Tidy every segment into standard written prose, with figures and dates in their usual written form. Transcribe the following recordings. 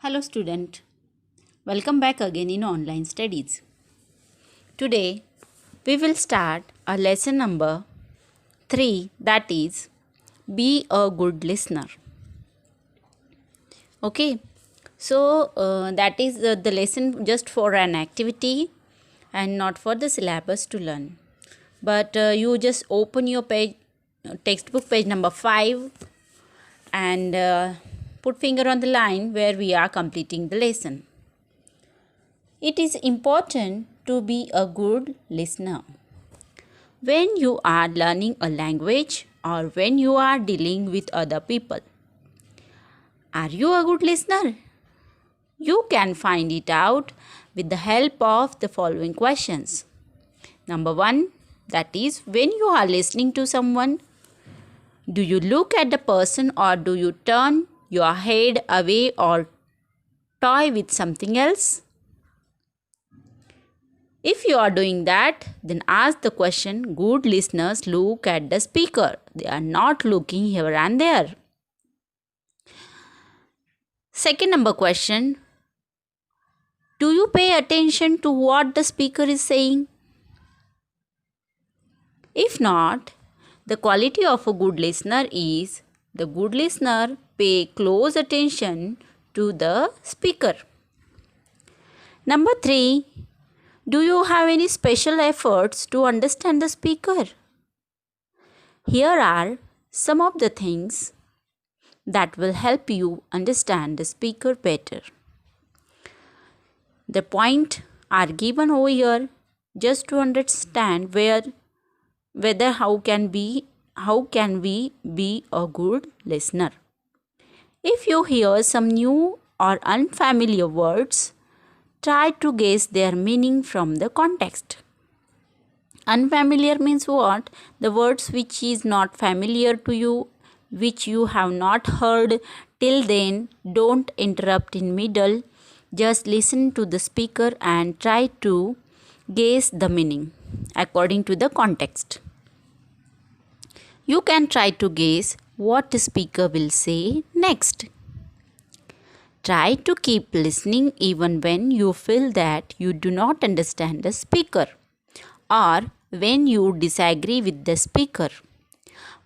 Hello student, welcome back again in online studies. Today we will start our lesson number 3, that is be a good listener. Okay, so that is the lesson just for an activity and not for the syllabus to learn. But you just open your page, textbook page number 5 and put finger on the line where we are completing the lesson. It is important to be a good listener. When you are learning a language or when you are dealing with other people. Are you a good listener? You can find it out with the help of the following questions. Number 1, that is when you are listening to someone, do you look at the person or do you turn your head away or toy with something else? If you are doing that, then ask the question, good listeners look at the speaker. They are not looking here and there. Second number question, do you pay attention to what the speaker is saying? If not, the quality of a good listener is the good listener pay close attention to the speaker. Number 3, do you have any special efforts to understand the speaker? Here are some of the things that will help you understand the speaker better. The points are given over here just to understand whether how can we be a good listener. If you hear some new or unfamiliar words, try to guess their meaning from the context. Unfamiliar means what? The words which is not familiar to you, which you have not heard till then. Don't interrupt in middle. Just listen to the speaker and try to guess the meaning according to the context. You can try to guess what the speaker will say next. Try to keep listening even when you feel that you do not understand the speaker or when you disagree with the speaker.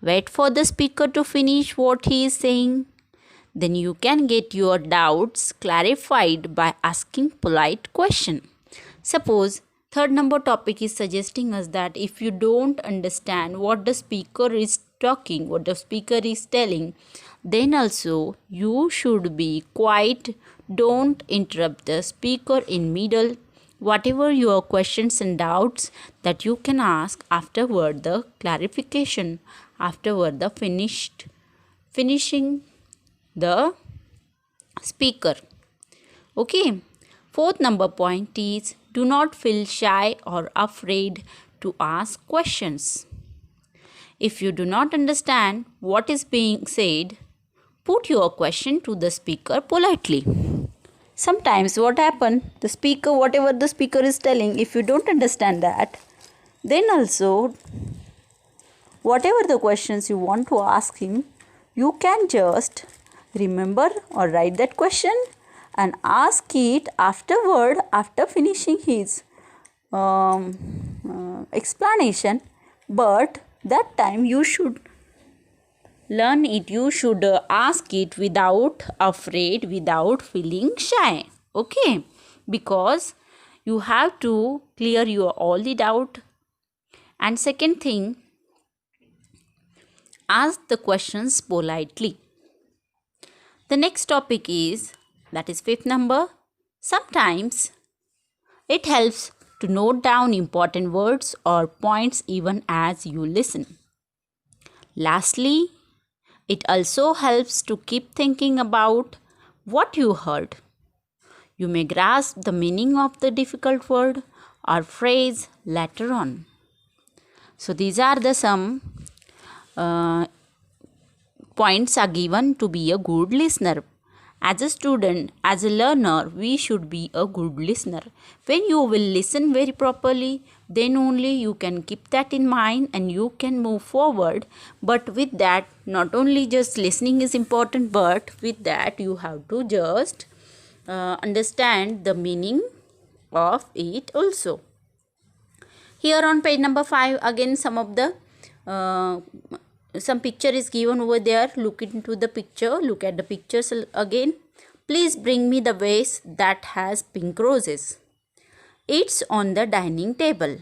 Wait for the speaker to finish what he is saying. Then you can get your doubts clarified by asking polite question. Suppose third number topic is suggesting us that if you don't understand what the speaker is talking, what the speaker is telling, then also you should be quiet. Don't interrupt the speaker in middle. Whatever your questions and doubts that you can ask afterward the clarification, afterward the finishing the speaker. Okay. Fourth number point is do not feel shy or afraid to ask questions. If you do not understand what is being said, put your question to the speaker politely. Sometimes what happens, whatever the speaker is telling, if you don't understand that, then also whatever the questions you want to ask him, you can just remember or write that question and ask it afterward after finishing his explanation. But that time you should learn it, you should ask it without afraid, without feeling shy. Okay, because you have to clear your all the doubt. And second thing, ask the questions politely. The next topic is, that is fifth number, sometimes it helps to note down important words or points even as you listen. Lastly, it also helps to keep thinking about what you heard. You may grasp the meaning of the difficult word or phrase later on. So these are the some points are given to be a good listener. As a student, as a learner, we should be a good listener. When you will listen very properly, then only you can keep that in mind and you can move forward. But with that, not only just listening is important, but with that you have to just understand the meaning of it also. Here on page number 5, again some of the some picture is given over there. Look into the picture. Look at the pictures again. Please bring me the vase that has pink roses. It's on the dining table.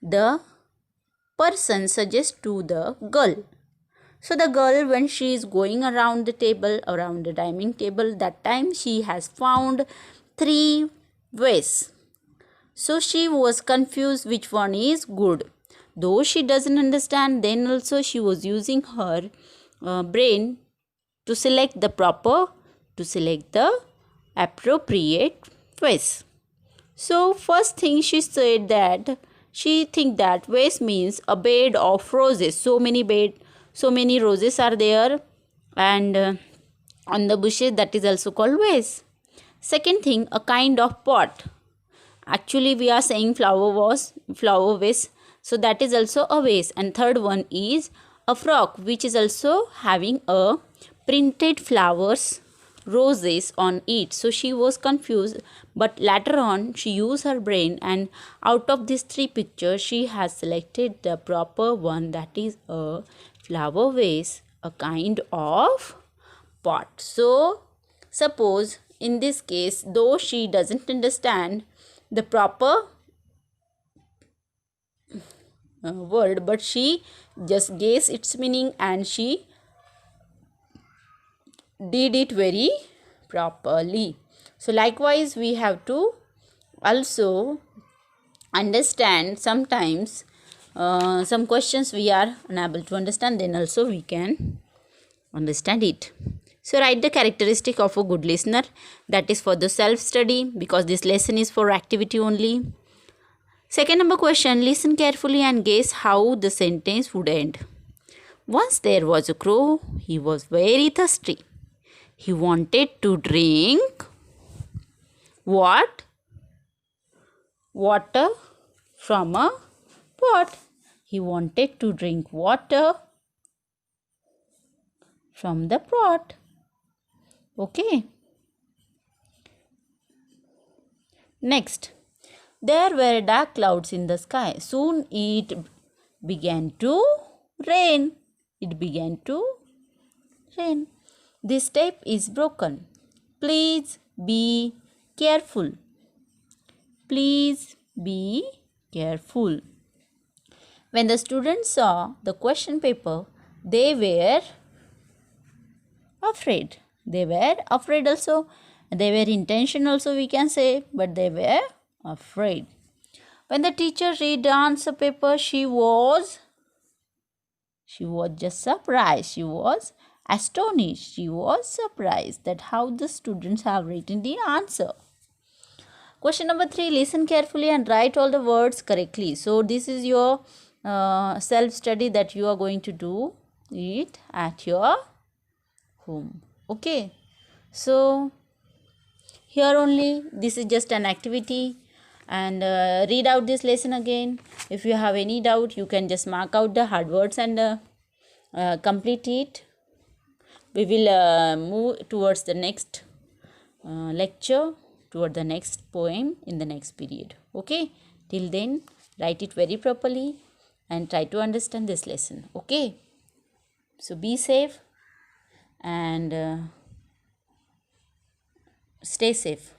The person suggests to the girl. So the girl, when she is going around the table, around the dining table, that time she has found 3 vases. So she was confused which one is good. Though she doesn't understand, then also she was using her brain to select the appropriate vase. So first thing she said that she think that vase means a bed of roses. So many roses are there, and on the bushes, that is also called vase. Second thing, a kind of pot. Actually we are saying flower vase, so that is also a vase. And third one is a frock, which is also having a printed flowers, roses on it. So she was confused, but later on she used her brain, and out of these 3 pictures she has selected the proper one, that is a flower vase, a kind of pot. So suppose in this case, though she doesn't understand the proper word, but she just guessed its meaning and she did it very properly. So likewise we have to also understand sometimes some questions we are unable to understand, then also we can understand it. So write the characteristic of a good listener. That is for the self-study, because this lesson is for activity only. Second number question, listen carefully and guess how the sentence would end. Once there was a crow. He was very thirsty. He wanted to drink what? Water from a pot. He wanted to drink water from the pot. Okay. Next, there were dark clouds in the sky. Soon it began to rain. It began to rain. This tape is broken. Please be careful. Please be careful. When the students saw the question paper, they were afraid. They were afraid also. They were in tension also, we can say, but they were afraid. When the teacher read the answer paper, she was just surprised. She was astonished. She was surprised that how the students have written the answer. Question number 3, listen carefully and write all the words correctly. So this is your self-study that you are going to do it at your home. Okay. So here only, this is just an activity, and read out this lesson again. If you have any doubt, you can just mark out the hard words and complete it. We will move towards the next lecture, toward the next poem in the next period. Okay. Till then, write it very properly and try to understand this lesson. Okay. So be safe and stay safe.